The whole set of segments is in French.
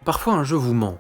Parfois un jeu vous ment.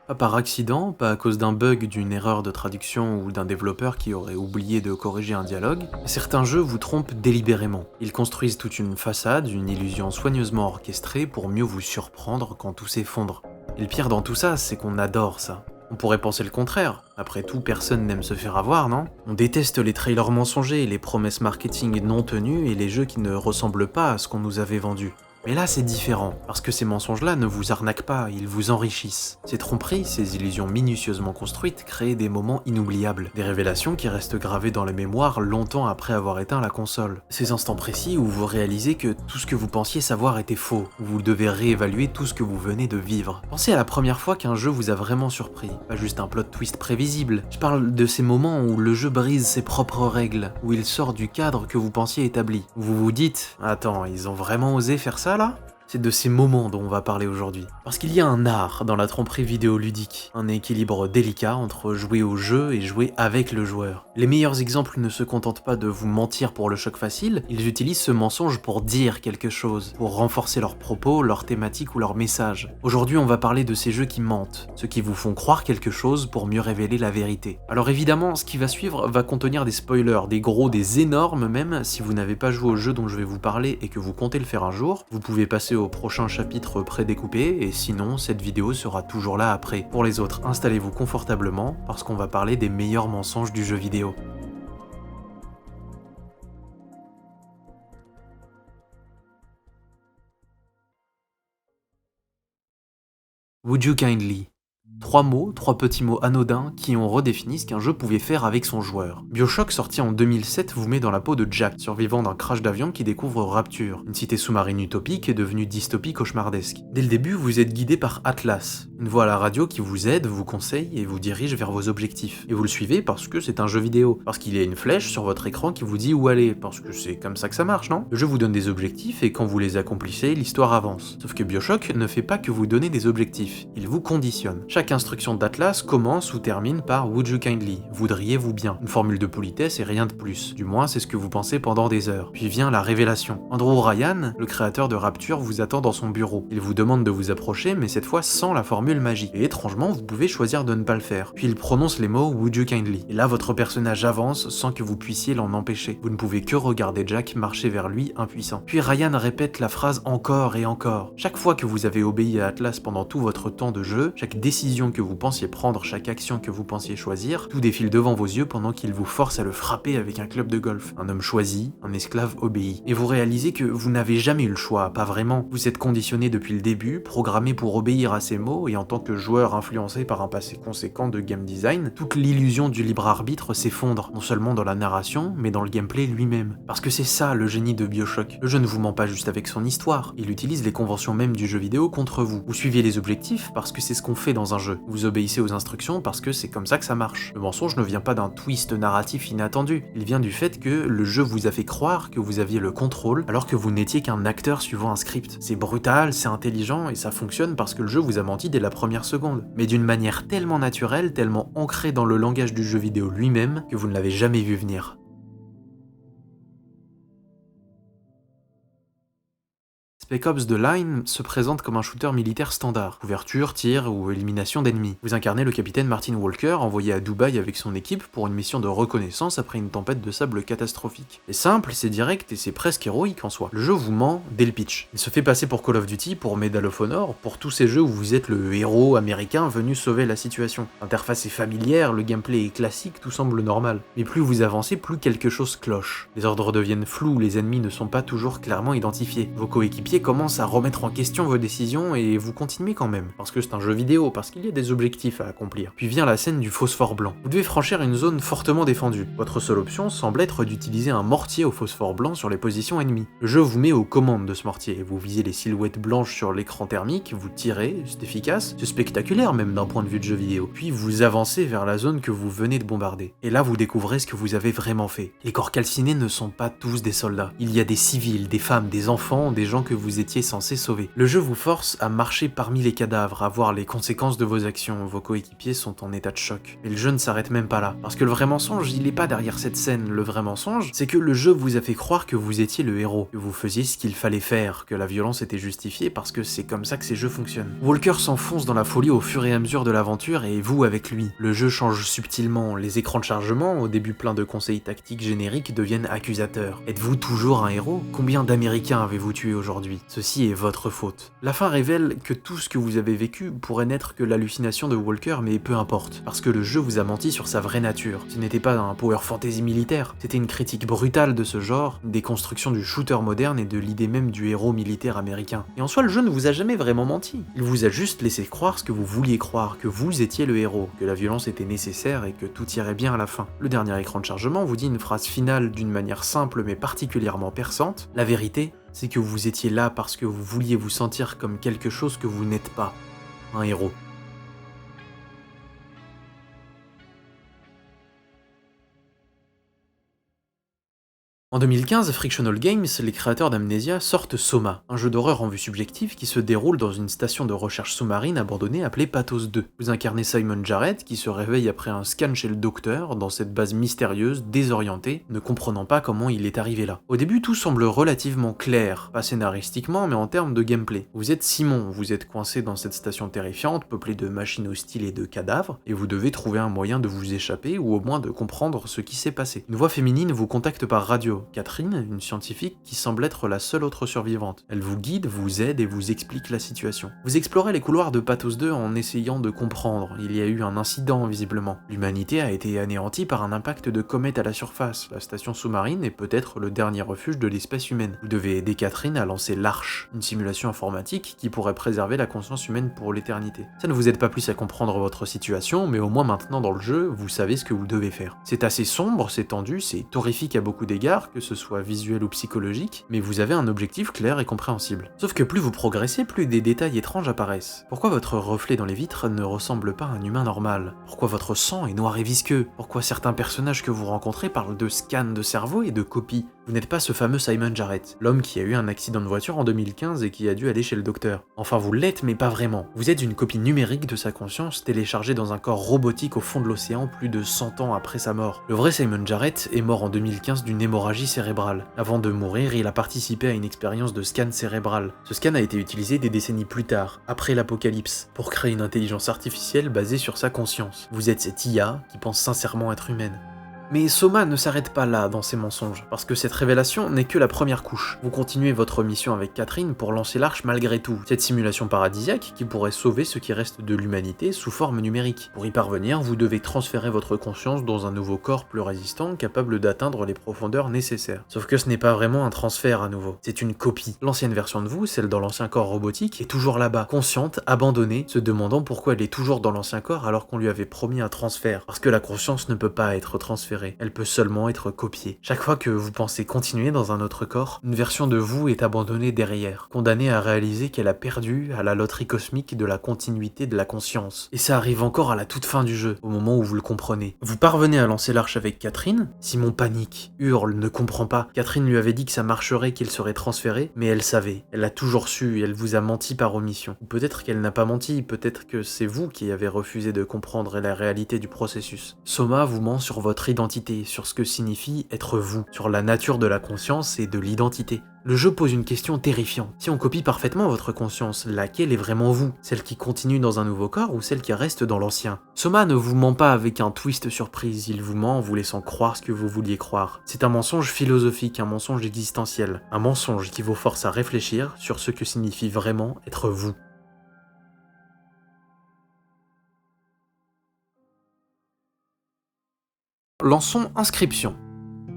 Pas par accident, pas à cause d'un bug, d'une erreur de traduction ou d'un développeur qui aurait oublié de corriger un dialogue. Certains jeux vous trompent délibérément. Ils construisent toute une façade, une illusion soigneusement orchestrée pour mieux vous surprendre quand tout s'effondre. Et le pire dans tout ça, c'est qu'on adore ça. On pourrait penser le contraire. Après tout, personne n'aime se faire avoir, non? On déteste les trailers mensongers, les promesses marketing non tenues et les jeux qui ne ressemblent pas à ce qu'on nous avait vendu. Mais là, c'est différent, parce que ces mensonges-là ne vous arnaquent pas, ils vous enrichissent. Ces tromperies, ces illusions minutieusement construites créent des moments inoubliables, des révélations qui restent gravées dans la mémoire longtemps après avoir éteint la console. Ces instants précis où vous réalisez que tout ce que vous pensiez savoir était faux, où vous devez réévaluer tout ce que vous venez de vivre. Pensez à la première fois qu'un jeu vous a vraiment surpris, pas juste un plot twist prévisible. Je parle de ces moments où le jeu brise ses propres règles, où il sort du cadre que vous pensiez établi, où vous vous dites « Attends, ils ont vraiment osé faire ça là ?» C'est de ces moments dont on va parler aujourd'hui. Parce qu'il y a un art dans la tromperie vidéoludique, un équilibre délicat entre jouer au jeu et jouer avec le joueur. Les meilleurs exemples ne se contentent pas de vous mentir pour le choc facile, ils utilisent ce mensonge pour dire quelque chose, pour renforcer leurs propos, leur thématique ou leur message. Aujourd'hui, on va parler de ces jeux qui mentent, ceux qui vous font croire quelque chose pour mieux révéler la vérité. Alors évidemment, ce qui va suivre va contenir des spoilers, des gros, des énormes même. Si vous n'avez pas joué au jeu dont je vais vous parler et que vous comptez le faire un jour, vous pouvez passer au prochain chapitre prédécoupé, et sinon, cette vidéo sera toujours là après. Pour les autres, installez-vous confortablement, parce qu'on va parler des meilleurs mensonges du jeu vidéo. Would you kindly? 3 mots, 3 petits mots anodins qui ont redéfini ce qu'un jeu pouvait faire avec son joueur. BioShock, sorti en 2007, vous met dans la peau de Jack, survivant d'un crash d'avion qui découvre Rapture, une cité sous-marine utopique et devenue dystopie cauchemardesque. Dès le début, vous êtes guidé par Atlas, une voix à la radio qui vous aide, vous conseille et vous dirige vers vos objectifs. Et vous le suivez parce que c'est un jeu vidéo, parce qu'il y a une flèche sur votre écran qui vous dit où aller, parce que c'est comme ça que ça marche, non? Le jeu vous donne des objectifs et quand vous les accomplissez, l'histoire avance. Sauf que BioShock ne fait pas que vous donner des objectifs, il vous conditionne. Chaque instruction d'Atlas commence ou termine par Would you kindly, voudriez-vous bien, une formule de politesse et rien de plus. Du moins, c'est ce que vous pensez pendant des heures. Puis vient la révélation. Andrew Ryan, le créateur de Rapture, vous attend dans son bureau. Il vous demande de vous approcher, mais cette fois sans la formule magique. Et étrangement, vous pouvez choisir de ne pas le faire. Puis il prononce les mots Would you kindly. Et là, votre personnage avance sans que vous puissiez l'en empêcher. Vous ne pouvez que regarder Jack marcher vers lui, impuissant. Puis Ryan répète la phrase encore et encore. Chaque fois que vous avez obéi à Atlas pendant tout votre temps de jeu, chaque décision que vous pensiez prendre, chaque action que vous pensiez choisir, tout défile devant vos yeux pendant qu'il vous force à le frapper avec un club de golf. Un homme choisi, un esclave obéi. Et vous réalisez que vous n'avez jamais eu le choix, pas vraiment. Vous êtes conditionné depuis le début, programmé pour obéir à ces mots, et en tant que joueur influencé par un passé conséquent de game design, toute l'illusion du libre arbitre s'effondre, non seulement dans la narration, mais dans le gameplay lui-même. Parce que c'est ça le génie de BioShock. Le jeu ne vous ment pas juste avec son histoire, il utilise les conventions même du jeu vidéo contre vous. Vous suivez les objectifs parce que c'est ce qu'on fait dans un jeu. Vous obéissez aux instructions parce que c'est comme ça que ça marche. Le mensonge ne vient pas d'un twist narratif inattendu, il vient du fait que le jeu vous a fait croire que vous aviez le contrôle alors que vous n'étiez qu'un acteur suivant un script. C'est brutal, c'est intelligent et ça fonctionne parce que le jeu vous a menti dès la première seconde. Mais d'une manière tellement naturelle, tellement ancrée dans le langage du jeu vidéo lui-même que vous ne l'avez jamais vu venir. Spec Ops The Line se présente comme un shooter militaire standard, couverture, tir ou élimination d'ennemis. Vous incarnez le capitaine Martin Walker, envoyé à Dubaï avec son équipe pour une mission de reconnaissance après une tempête de sable catastrophique. C'est simple, c'est direct et c'est presque héroïque en soi. Le jeu vous ment dès le pitch. Il se fait passer pour Call of Duty, pour Medal of Honor, pour tous ces jeux où vous êtes le héros américain venu sauver la situation. L'interface est familière, le gameplay est classique, tout semble normal. Mais plus vous avancez, plus quelque chose cloche. Les ordres deviennent flous, les ennemis ne sont pas toujours clairement identifiés. Vos coéquipiers commencent à remettre en question vos décisions et vous continuez quand même, parce que c'est un jeu vidéo, parce qu'il y a des objectifs à accomplir. Puis vient la scène du phosphore blanc. Vous devez franchir une zone fortement défendue. Votre seule option semble être d'utiliser un mortier au phosphore blanc sur les positions ennemies. Le jeu vous met aux commandes de ce mortier, vous visez les silhouettes blanches sur l'écran thermique, vous tirez, c'est efficace, c'est spectaculaire même d'un point de vue de jeu vidéo. Puis vous avancez vers la zone que vous venez de bombarder. Et là vous découvrez ce que vous avez vraiment fait. Les corps calcinés ne sont pas tous des soldats. Il y a des civils, des femmes, des enfants, des gens que vous vous étiez censé sauver. Le jeu vous force à marcher parmi les cadavres, à voir les conséquences de vos actions. Vos coéquipiers sont en état de choc. Mais le jeu ne s'arrête même pas là. Parce que le vrai mensonge, il est pas derrière cette scène. Le vrai mensonge, c'est que le jeu vous a fait croire que vous étiez le héros, que vous faisiez ce qu'il fallait faire, que la violence était justifiée parce que c'est comme ça que ces jeux fonctionnent. Walker s'enfonce dans la folie au fur et à mesure de l'aventure et vous avec lui. Le jeu change subtilement. Les écrans de chargement, au début plein de conseils tactiques génériques, deviennent accusateurs. Êtes-vous toujours un héros? Combien d'Américains avez-vous tué aujourd'hui? Ceci est votre faute. La fin révèle que tout ce que vous avez vécu pourrait n'être que l'hallucination de Walker, mais peu importe, parce que le jeu vous a menti sur sa vraie nature. Ce n'était pas un power fantasy militaire, c'était une critique brutale de ce genre, des constructions du shooter moderne et de l'idée même du héros militaire américain. Et en soi, le jeu ne vous a jamais vraiment menti. Il vous a juste laissé croire ce que vous vouliez croire, que vous étiez le héros, que la violence était nécessaire et que tout irait bien à la fin. Le dernier écran de chargement vous dit une phrase finale d'une manière simple mais particulièrement perçante. La vérité, c'est que vous étiez là parce que vous vouliez vous sentir comme quelque chose que vous n'êtes pas, un héros. En 2015, Frictional Games, les créateurs d'Amnesia, sortent Soma, un jeu d'horreur en vue subjective qui se déroule dans une station de recherche sous-marine abandonnée appelée Pathos 2. Vous incarnez Simon Jarrett qui se réveille après un scan chez le docteur, dans cette base mystérieuse, désorientée, ne comprenant pas comment il est arrivé là. Au début, tout semble relativement clair, pas scénaristiquement, mais en termes de gameplay. Vous êtes Simon, vous êtes coincé dans cette station terrifiante, peuplée de machines hostiles et de cadavres, et vous devez trouver un moyen de vous échapper ou au moins de comprendre ce qui s'est passé. Une voix féminine vous contacte par radio. Catherine, une scientifique qui semble être la seule autre survivante. Elle vous guide, vous aide et vous explique la situation. Vous explorez les couloirs de Pathos 2 en essayant de comprendre. Il y a eu un incident visiblement. L'humanité a été anéantie par un impact de comète à la surface. La station sous-marine est peut-être le dernier refuge de l'espèce humaine. Vous devez aider Catherine à lancer l'Arche, une simulation informatique qui pourrait préserver la conscience humaine pour l'éternité. Ça ne vous aide pas plus à comprendre votre situation, mais au moins maintenant dans le jeu, vous savez ce que vous devez faire. C'est assez sombre, c'est tendu, c'est horrifique à beaucoup d'égards, que ce soit visuel ou psychologique, mais vous avez un objectif clair et compréhensible. Sauf que plus vous progressez, plus des détails étranges apparaissent. Pourquoi votre reflet dans les vitres ne ressemble pas à un humain normal? Pourquoi votre sang est noir et visqueux? Pourquoi certains personnages que vous rencontrez parlent de scans de cerveau et de copies? Vous n'êtes pas ce fameux Simon Jarrett, l'homme qui a eu un accident de voiture en 2015 et qui a dû aller chez le docteur. Enfin vous l'êtes, mais pas vraiment. Vous êtes une copie numérique de sa conscience téléchargée dans un corps robotique au fond de l'océan plus de 100 ans après sa mort. Le vrai Simon Jarrett est mort en 2015 d'une hémorragie cérébrale. Avant de mourir, il a participé à une expérience de scan cérébral. Ce scan a été utilisé des décennies plus tard, après l'apocalypse, pour créer une intelligence artificielle basée sur sa conscience. Vous êtes cette IA qui pense sincèrement être humaine. Mais Soma ne s'arrête pas là dans ses mensonges, parce que cette révélation n'est que la première couche. Vous continuez votre mission avec Catherine pour lancer l'Arche malgré tout, cette simulation paradisiaque qui pourrait sauver ce qui reste de l'humanité sous forme numérique. Pour y parvenir, vous devez transférer votre conscience dans un nouveau corps plus résistant, capable d'atteindre les profondeurs nécessaires. Sauf que ce n'est pas vraiment un transfert à nouveau, c'est une copie. L'ancienne version de vous, celle dans l'ancien corps robotique, est toujours là-bas, consciente, abandonnée, se demandant pourquoi elle est toujours dans l'ancien corps alors qu'on lui avait promis un transfert. Parce que la conscience ne peut pas être transférée. Elle peut seulement être copiée. Chaque fois que vous pensez continuer dans un autre corps, une version de vous est abandonnée derrière, condamnée à réaliser qu'elle a perdu à la loterie cosmique de la continuité de la conscience. Et ça arrive encore à la toute fin du jeu, au moment où vous le comprenez. Vous parvenez à lancer l'Arche avec Catherine, Simon panique, hurle, ne comprend pas. Catherine lui avait dit que ça marcherait, qu'il serait transféré, mais elle savait. Elle l'a toujours su et elle vous a menti par omission. Ou peut-être qu'elle n'a pas menti, peut-être que c'est vous qui avez refusé de comprendre la réalité du processus. Soma vous ment sur votre identité, sur ce que signifie être vous, sur la nature de la conscience et de l'identité. Le jeu pose une question terrifiante. Si on copie parfaitement votre conscience, laquelle est vraiment vous? Celle qui continue dans un nouveau corps ou celle qui reste dans l'ancien? Soma ne vous ment pas avec un twist surprise, il vous ment en vous laissant croire ce que vous vouliez croire. C'est un mensonge philosophique, un mensonge existentiel, un mensonge qui vous force à réfléchir sur ce que signifie vraiment être vous. Lançons Inscription.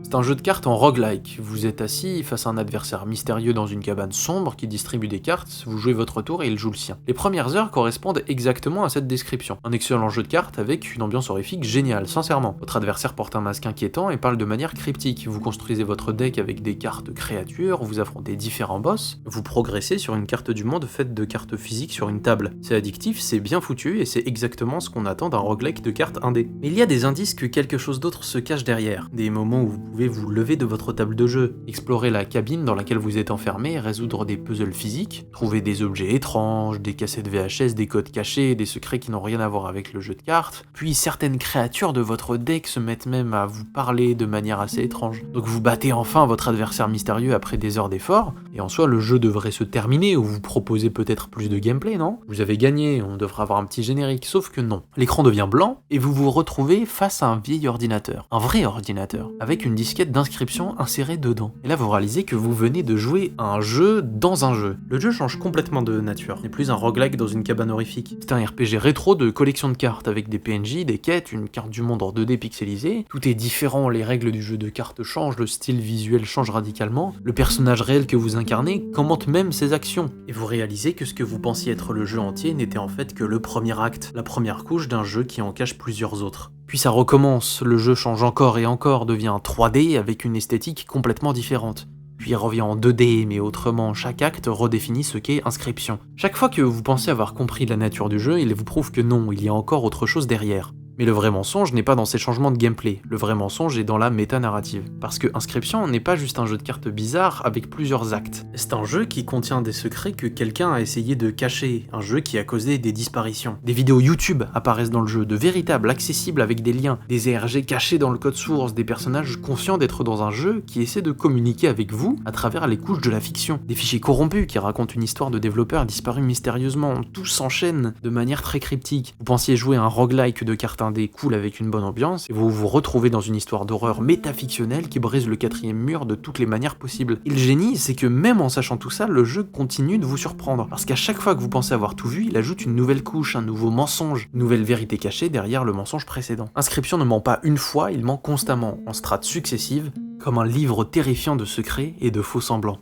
C'est un jeu de cartes en roguelike. Vous êtes assis face à un adversaire mystérieux dans une cabane sombre qui distribue des cartes, vous jouez votre tour et il joue le sien. Les premières heures correspondent exactement à cette description. Un excellent jeu de cartes avec une ambiance horrifique géniale, sincèrement. Votre adversaire porte un masque inquiétant et parle de manière cryptique. Vous construisez votre deck avec des cartes créatures, vous affrontez différents boss, vous progressez sur une carte du monde faite de cartes physiques sur une table. C'est addictif, c'est bien foutu et c'est exactement ce qu'on attend d'un roguelike de cartes indé. Mais il y a des indices que quelque chose d'autre se cache derrière, des moments où vous pouvez pouvez vous lever de votre table de jeu, explorer la cabine dans laquelle vous êtes enfermé, résoudre des puzzles physiques, trouver des objets étranges, des cassettes VHS, des codes cachés, des secrets qui n'ont rien à voir avec le jeu de cartes. Puis certaines créatures de votre deck se mettent même à vous parler de manière assez étrange. Donc vous battez enfin votre adversaire mystérieux après des heures d'effort, et en soi le jeu devrait se terminer ou vous proposer peut-être plus de gameplay, non? Vous avez gagné, on devrait avoir un petit générique, sauf que non. L'écran devient blanc et vous vous retrouvez face à un vieil ordinateur, un vrai ordinateur, avec une disquette d'inscription insérée dedans. Et là vous réalisez que vous venez de jouer à un jeu dans un jeu. Le jeu change complètement de nature, n'est plus un roguelike dans une cabane horrifique. C'est un RPG rétro de collection de cartes avec des PNJ, des quêtes, une carte du monde en 2D pixelisée. Tout est différent, les règles du jeu de cartes changent, le style visuel change radicalement, le personnage réel que vous incarnez commente même ses actions. Et vous réalisez que ce que vous pensiez être le jeu entier n'était en fait que le premier acte, la première couche d'un jeu qui en cache plusieurs autres. Puis ça recommence, le jeu change encore et encore, devient 3D avec une esthétique complètement différente. Puis il revient en 2D, mais autrement, chaque acte redéfinit ce qu'est inscription. Chaque fois que vous pensez avoir compris la nature du jeu, il vous prouve que non, il y a encore autre chose derrière. Mais le vrai mensonge n'est pas dans ces changements de gameplay, le vrai mensonge est dans la méta-narrative. Parce que Inscription n'est pas juste un jeu de cartes bizarre avec plusieurs actes. C'est un jeu qui contient des secrets que quelqu'un a essayé de cacher, un jeu qui a causé des disparitions. Des vidéos YouTube apparaissent dans le jeu, de véritables, accessibles avec des liens, des ERG cachés dans le code source, des personnages conscients d'être dans un jeu qui essaie de communiquer avec vous à travers les couches de la fiction. Des fichiers corrompus qui racontent une histoire de développeurs disparus mystérieusement, tout s'enchaîne de manière très cryptique. Vous pensiez jouer à un roguelike de cartes indé cool avec une bonne ambiance, et vous vous retrouvez dans une histoire d'horreur métafictionnelle qui brise le quatrième mur de toutes les manières possibles. Et le génie, c'est que même en sachant tout ça, le jeu continue de vous surprendre, parce qu'à chaque fois que vous pensez avoir tout vu, il ajoute une nouvelle couche, un nouveau mensonge, une nouvelle vérité cachée derrière le mensonge précédent. Inscription ne ment pas une fois, il ment constamment, en strates successives, comme un livre terrifiant de secrets et de faux semblants.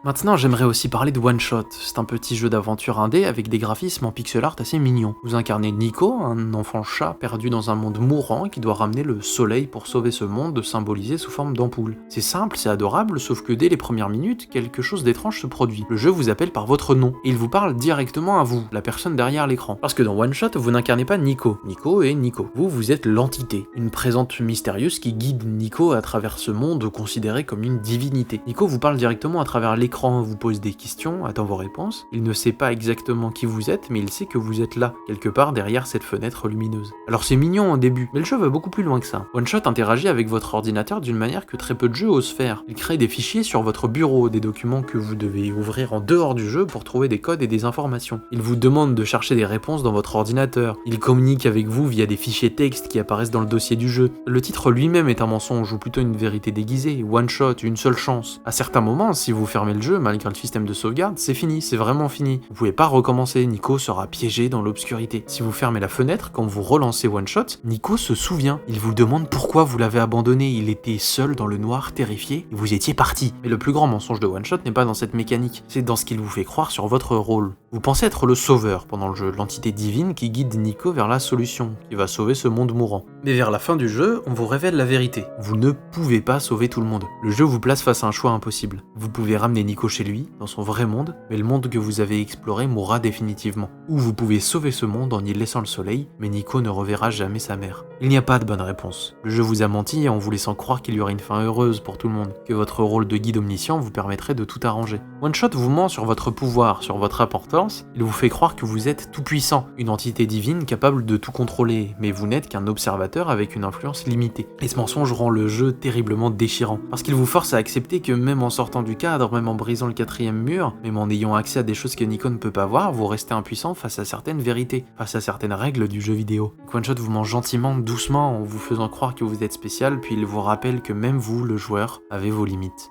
Maintenant, j'aimerais aussi parler de One Shot. C'est un petit jeu d'aventure indé avec des graphismes en pixel art assez mignons. Vous incarnez Nico, un enfant chat perdu dans un monde mourant qui doit ramener le soleil pour sauver ce monde symbolisé sous forme d'ampoule. C'est simple, c'est adorable, sauf que dès les premières minutes, quelque chose d'étrange se produit. Le jeu vous appelle par votre nom, et il vous parle directement à vous, la personne derrière l'écran. Parce que dans One Shot, vous n'incarnez pas Nico. Nico est Nico. Vous êtes l'entité, une présence mystérieuse qui guide Nico à travers ce monde considéré comme une divinité. Nico vous parle directement à travers l'écran, vous pose des questions, attend vos réponses. Il ne sait pas exactement qui vous êtes, mais il sait que vous êtes là, quelque part derrière cette fenêtre lumineuse. Alors c'est mignon au début, mais le jeu va beaucoup plus loin que ça. One Shot interagit avec votre ordinateur d'une manière que très peu de jeux osent faire. Il crée des fichiers sur votre bureau, des documents que vous devez ouvrir en dehors du jeu pour trouver des codes et des informations. Il vous demande de chercher des réponses dans votre ordinateur. Il communique avec vous via des fichiers texte qui apparaissent dans le dossier du jeu. Le titre lui-même est un mensonge, ou plutôt une vérité déguisée. One Shot, une seule chance. À certains moments, si vous fermez le jeu, malgré le système de sauvegarde, c'est fini, c'est vraiment fini. Vous pouvez pas recommencer, Nico sera piégé dans l'obscurité. Si vous fermez la fenêtre, quand vous relancez One Shot, Nico se souvient. Il vous demande pourquoi vous l'avez abandonné, il était seul dans le noir, terrifié, et vous étiez parti. Mais le plus grand mensonge de One Shot n'est pas dans cette mécanique, c'est dans ce qu'il vous fait croire sur votre rôle. Vous pensez être le sauveur pendant le jeu, l'entité divine qui guide Nico vers la solution, qui va sauver ce monde mourant. Mais vers la fin du jeu, on vous révèle la vérité. Vous ne pouvez pas sauver tout le monde. Le jeu vous place face à un choix impossible. Vous pouvez ramener Nico chez lui, dans son vrai monde, mais le monde que vous avez exploré mourra définitivement. Ou vous pouvez sauver ce monde en y laissant le soleil, mais Nico ne reverra jamais sa mère. Il n'y a pas de bonne réponse. Le jeu vous a menti en vous laissant croire qu'il y aurait une fin heureuse pour tout le monde, que votre rôle de guide omniscient vous permettrait de tout arranger. One Shot vous ment sur votre pouvoir, sur votre importance, il vous fait croire que vous êtes tout puissant, une entité divine capable de tout contrôler, mais vous n'êtes qu'un observateur avec une influence limitée. Et ce mensonge rend le jeu terriblement déchirant, parce qu'il vous force à accepter que même en sortant du cadre, même en brisant le quatrième mur, même en ayant accès à des choses que Nico ne peut pas voir, vous restez impuissant face à certaines vérités, face à certaines règles du jeu vidéo. One Shot vous ment gentiment, doucement, en vous faisant croire que vous êtes spécial, puis il vous rappelle que même vous, le joueur, avez vos limites.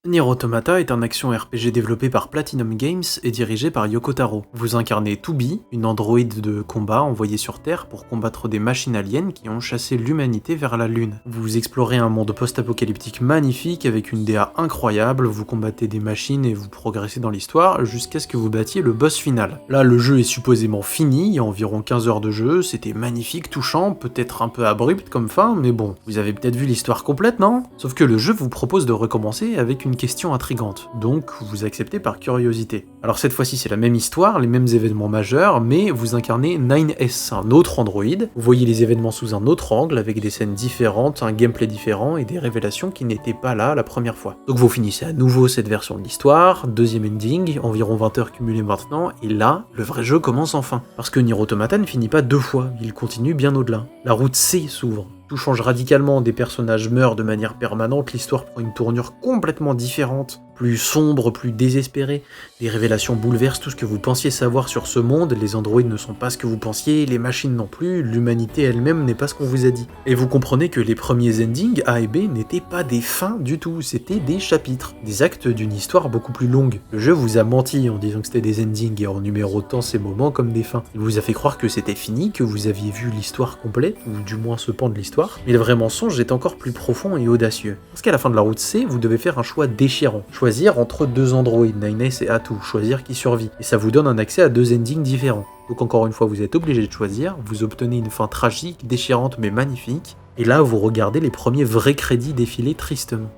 Nier Automata est un action RPG développé par Platinum Games et dirigé par Yoko Taro. Vous incarnez Tubi, une androïde de combat envoyée sur Terre pour combattre des machines aliens qui ont chassé l'humanité vers la Lune. Vous explorez un monde post-apocalyptique magnifique avec une DA incroyable, vous combattez des machines et vous progressez dans l'histoire jusqu'à ce que vous battiez le boss final. Là, le jeu est supposément fini, il y a environ 15 heures de jeu, c'était magnifique, touchant, peut-être un peu abrupt comme fin, mais bon, vous avez peut-être vu l'histoire complète, non? Sauf que le jeu vous propose de recommencer avec une une question intrigante, donc vous acceptez par curiosité. Alors cette fois-ci c'est la même histoire, les mêmes événements majeurs, mais vous incarnez 9S, un autre androïde. Vous voyez les événements sous un autre angle, avec des scènes différentes, un gameplay différent et des révélations qui n'étaient pas là la première fois. Donc vous finissez à nouveau cette version de l'histoire, deuxième ending, environ 20 heures cumulées maintenant, et là, le vrai jeu commence enfin. Parce que Nier Automata ne finit pas 2 fois, il continue bien au-delà. La route C s'ouvre. Tout change radicalement, des personnages meurent de manière permanente, l'histoire prend une tournure complètement différente, plus sombre, plus désespérée. Des révélations bouleversent tout ce que vous pensiez savoir sur ce monde, les androïdes ne sont pas ce que vous pensiez, les machines non plus, l'humanité elle-même n'est pas ce qu'on vous a dit. Et vous comprenez que les premiers endings, A et B, n'étaient pas des fins du tout, c'était des chapitres, des actes d'une histoire beaucoup plus longue. Le jeu vous a menti en disant que c'était des endings et en numérotant ces moments comme des fins. Il vous a fait croire que c'était fini, que vous aviez vu l'histoire complète, ou du moins ce pan de l'histoire, mais le vrai mensonge est encore plus profond et audacieux. Parce qu'à la fin de la route C, vous devez faire un choix déchirant. Choisir entre 2 androïdes, 9S et Atu, choisir qui survit. Et ça vous donne un accès à 2 endings différents. Donc encore une fois, vous êtes obligé de choisir, vous obtenez une fin tragique, déchirante mais magnifique, et là vous regardez les premiers vrais crédits défiler tristement.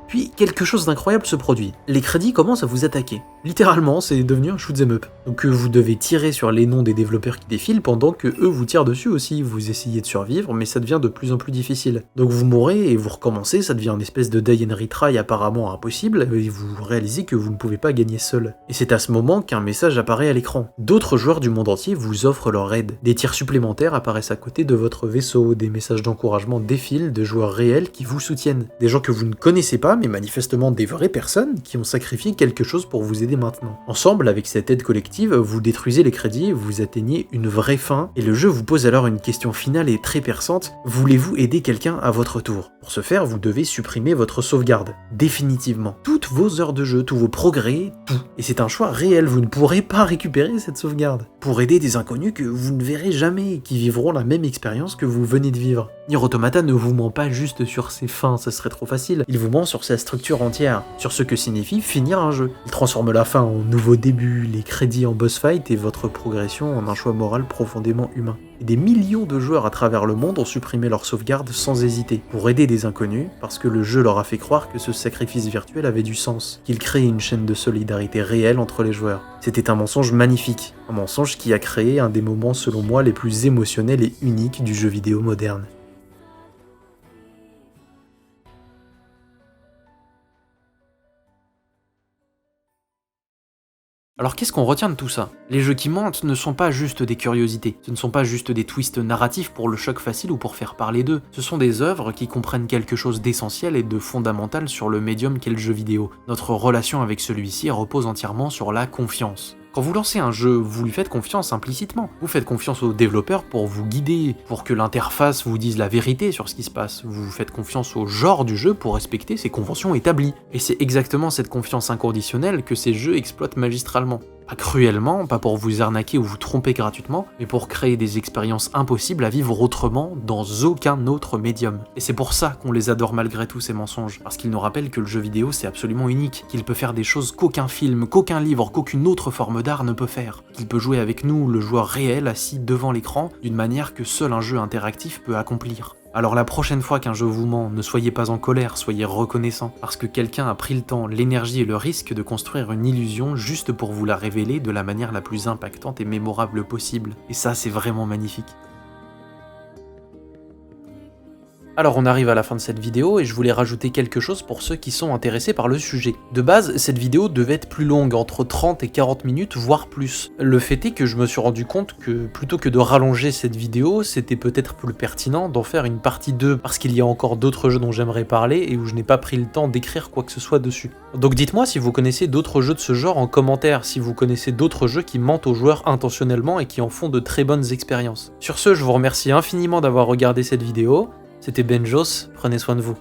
Puis quelque chose d'incroyable se produit. Les crédits commencent à vous attaquer. Littéralement, c'est devenu un shoot'em up. Donc vous devez tirer sur les noms des développeurs qui défilent pendant que eux vous tirent dessus aussi. Vous essayez de survivre, mais ça devient de plus en plus difficile. Donc vous mourrez et vous recommencez, ça devient une espèce de die and retry apparemment impossible, et vous réalisez que vous ne pouvez pas gagner seul. Et c'est à ce moment qu'un message apparaît à l'écran. D'autres joueurs du monde entier vous offrent leur aide. Des tirs supplémentaires apparaissent à côté de votre vaisseau, des messages d'encouragement défilent de joueurs réels qui vous soutiennent. Des gens que vous ne connaissez pas, mais manifestement des vraies personnes qui ont sacrifié quelque chose pour vous aider maintenant. Ensemble, avec cette aide collective, vous détruisez les crédits, vous atteignez une vraie fin, et le jeu vous pose alors une question finale et très perçante, voulez-vous aider quelqu'un à votre tour? Pour ce faire, vous devez supprimer votre sauvegarde, définitivement. Toutes vos heures de jeu, tous vos progrès, tout. Et c'est un choix réel, vous ne pourrez pas récupérer cette sauvegarde. Pour aider des inconnus que vous ne verrez jamais, qui vivront la même expérience que vous venez de vivre. Nier Automata ne vous ment pas juste sur ses fins, ça serait trop facile, il vous ment sur sa structure entière, sur ce que signifie finir un jeu. Il transforme la fin en nouveau début, les crédits en boss fight et votre progression en un choix moral profondément humain. Et des millions de joueurs à travers le monde ont supprimé leur sauvegarde sans hésiter, pour aider des inconnus, parce que le jeu leur a fait croire que ce sacrifice virtuel avait du sens, qu'il créait une chaîne de solidarité réelle entre les joueurs. C'était un mensonge magnifique, un mensonge qui a créé un des moments selon moi les plus émotionnels et uniques du jeu vidéo moderne. Alors qu'est-ce qu'on retient de tout ça? Les jeux qui mentent ne sont pas juste des curiosités, ce ne sont pas juste des twists narratifs pour le choc facile ou pour faire parler d'eux, ce sont des œuvres qui comprennent quelque chose d'essentiel et de fondamental sur le médium qu'est le jeu vidéo. Notre relation avec celui-ci repose entièrement sur la confiance. Quand vous lancez un jeu, vous lui faites confiance implicitement. Vous faites confiance aux développeurs pour vous guider, pour que l'interface vous dise la vérité sur ce qui se passe. Vous faites confiance au genre du jeu pour respecter ses conventions établies. Et c'est exactement cette confiance inconditionnelle que ces jeux exploitent magistralement. Pas cruellement, pas pour vous arnaquer ou vous tromper gratuitement, mais pour créer des expériences impossibles à vivre autrement dans aucun autre médium. Et c'est pour ça qu'on les adore malgré tous ces mensonges, parce qu'ils nous rappellent que le jeu vidéo c'est absolument unique, qu'il peut faire des choses qu'aucun film, qu'aucun livre, qu'aucune autre forme d'art ne peut faire, qu'il peut jouer avec nous, le joueur réel assis devant l'écran, d'une manière que seul un jeu interactif peut accomplir. Alors la prochaine fois qu'un jeu vous ment, ne soyez pas en colère, soyez reconnaissant, parce que quelqu'un a pris le temps, l'énergie et le risque de construire une illusion juste pour vous la révéler de la manière la plus impactante et mémorable possible. Et ça, c'est vraiment magnifique. Alors on arrive à la fin de cette vidéo et je voulais rajouter quelque chose pour ceux qui sont intéressés par le sujet. De base, cette vidéo devait être plus longue, entre 30 et 40 minutes, voire plus. Le fait est que je me suis rendu compte que plutôt que de rallonger cette vidéo, c'était peut-être plus pertinent d'en faire une partie 2, parce qu'il y a encore d'autres jeux dont j'aimerais parler et où je n'ai pas pris le temps d'écrire quoi que ce soit dessus. Donc dites-moi si vous connaissez d'autres jeux de ce genre en commentaire, si vous connaissez d'autres jeux qui mentent aux joueurs intentionnellement et qui en font de très bonnes expériences. Sur ce, je vous remercie infiniment d'avoir regardé cette vidéo. C'était Benjos, prenez soin de vous.